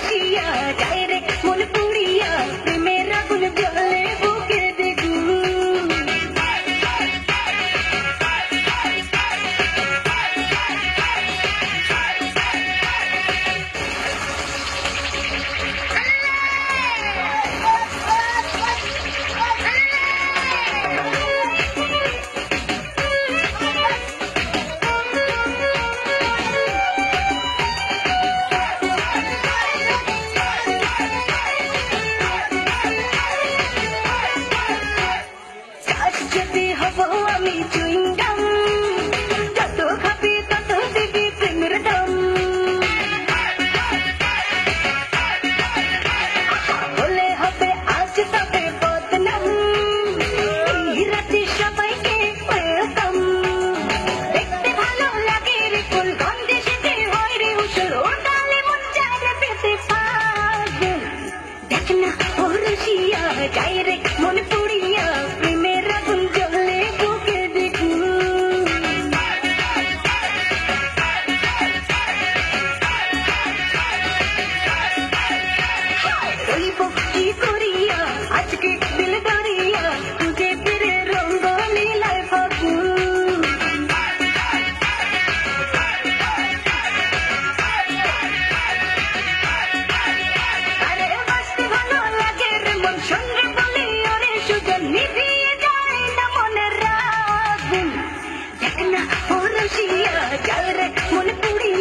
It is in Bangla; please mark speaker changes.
Speaker 1: রসিয়া যায় রে মন পুড়িয়া প্রেমের আগুন জ্বলে বুকে দ্বিগুণ। যদি হব আমি চুইংগাম, যত খাবি তত দিবি প্রেমের দাম। বলে হবে আজ তবে বদনাম, এই রাতে সবাইকে ওয়েলকাম। দেখতে ভালো লাগে রে ফুল গন্ধে সেজে হয় রে উসুল, ওর গালে মন চায় রে পেতে পাগল। দেখ না ও রসিয়া যায় রে মন পুড়িয়া প্রেমের আগুন জ্বলে বুকে দ্বিগুণ। রইব কি করিয়া আজকে দিল দরিয়া, তুঝে ফিরে রঙ্গ লীলায় ফাগুন। আরে বাঁচতে ভালো লাগে রে মন সঙ্গে বলি ওরে সুজন, নিভিয়ে যায় না মনের আগুন। দেখ না ও রসিয়া যায় রে মন পুড়িয়া